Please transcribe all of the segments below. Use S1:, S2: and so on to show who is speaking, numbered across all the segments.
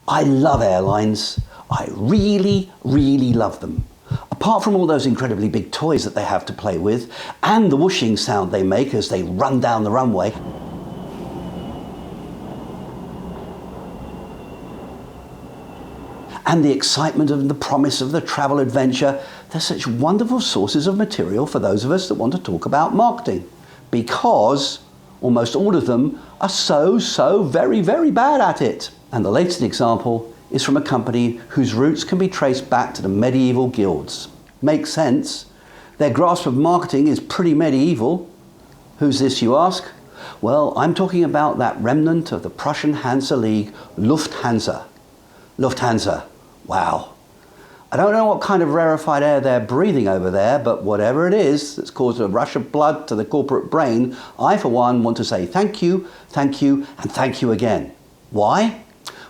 S1: I love airlines. I really, really love them. Apart from all those incredibly big toys that they have to play with, and the whooshing sound they make as they run down the runway, and the excitement and the promise of the travel adventure, they're such wonderful sources of material for those of us that want to talk about marketing. Because almost all of them are so very, very bad at it. And the latest example is from a company whose roots can be traced back to the medieval guilds. Makes sense. Their grasp of marketing is pretty medieval. Who's this, you ask? Well, I'm talking about that remnant of the Prussian Hansa League, Lufthansa. Lufthansa. Wow. I don't know what kind of rarefied air they're breathing over there, but whatever it is that's caused a rush of blood to the corporate brain, I for one want to say thank you, and thank you again. Why?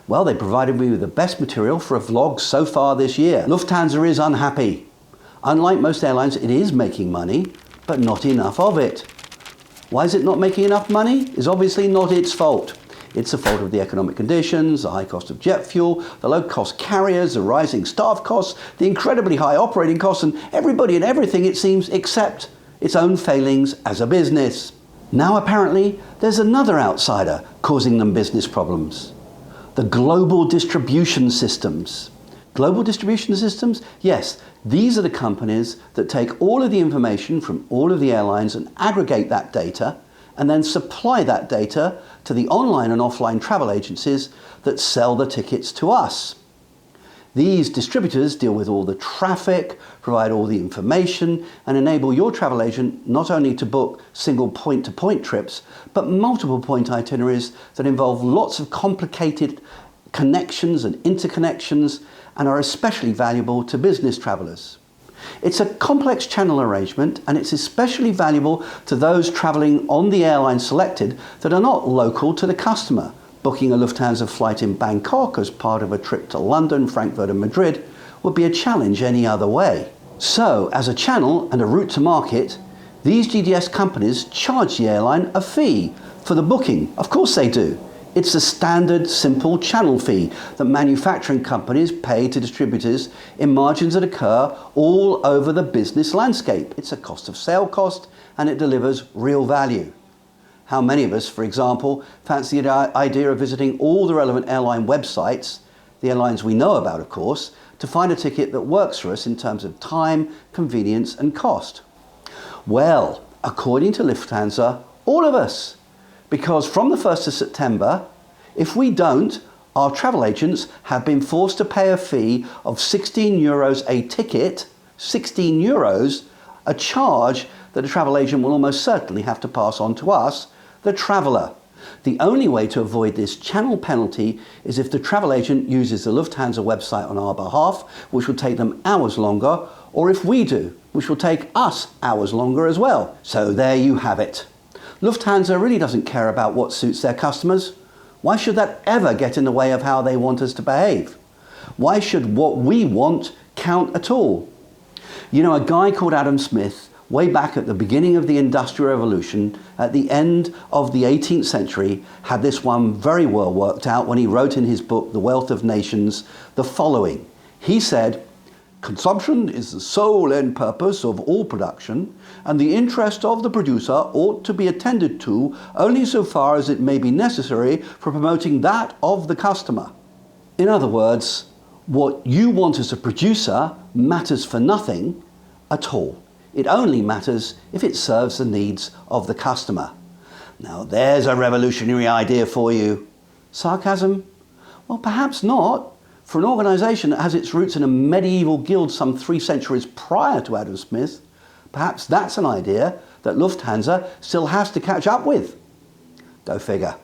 S1: Well, they provided me with the best material for a vlog so far this year. Lufthansa is unhappy. Unlike most airlines, it is making money, but not enough of it. Why is it not making enough money? Is obviously not its fault. It's the fault of the economic conditions, the high cost of jet fuel, the low-cost carriers, the rising staff costs, the incredibly high operating costs, and everybody and everything, it seems, except its own failings as a business. Now, apparently, there's another outsider causing them business problems. The global distribution systems. Global distribution systems? Yes, these are the companies that take all of the information from all of the airlines and aggregate that data and then supply that data to the online and offline travel agencies that sell the tickets to us. These distributors deal with all the traffic, provide all the information, and enable your travel agent not only to book single point-to-point trips, but multiple point itineraries that involve lots of complicated connections and interconnections and are especially valuable to business travelers. It's a complex channel arrangement, and it's especially valuable to those traveling on the airline selected that are not local to the customer. Booking a Lufthansa flight in Bangkok as part of a trip to London, Frankfurt and Madrid would be a challenge any other way. So, as a channel and a route to market, these GDS companies charge the airline a fee for the booking. Of course they do. It's a standard, simple channel fee that manufacturing companies pay to distributors in margins that occur all over the business landscape. It's a cost of sale cost, and it delivers real value. How many of us, for example, fancy the idea of visiting all the relevant airline websites, the airlines we know about, of course, to find a ticket that works for us in terms of time, convenience, and cost? Well, according to Lufthansa, all of us. Because from the 1st of September, if we don't, our travel agents have been forced to pay a fee of €16 a ticket, €16, a charge that a travel agent will almost certainly have to pass on to us, the traveller. The only way to avoid this channel penalty is if the travel agent uses the Lufthansa website on our behalf, which will take them hours longer, or if we do, which will take us hours longer as well. So there you have it. Lufthansa really doesn't care about what suits their customers. Why should that ever get in the way of how they want us to behave? Why should what we want count at all? You know, a guy called Adam Smith, way back at the beginning of the Industrial Revolution, at the end of the 18th century, had this one very well worked out when he wrote in his book, The Wealth of Nations, the following. He said, "Consumption is the sole end purpose of all production, and the interest of the producer ought to be attended to only so far as it may be necessary for promoting that of the customer." In other words, what you want as a producer matters for nothing at all. It only matters if it serves the needs of the customer. Now there's a revolutionary idea for you. Sarcasm? Well, perhaps not. For an organisation that has its roots in a medieval guild some 3 centuries prior to Adam Smith, perhaps that's an idea that Lufthansa still has to catch up with. Go figure.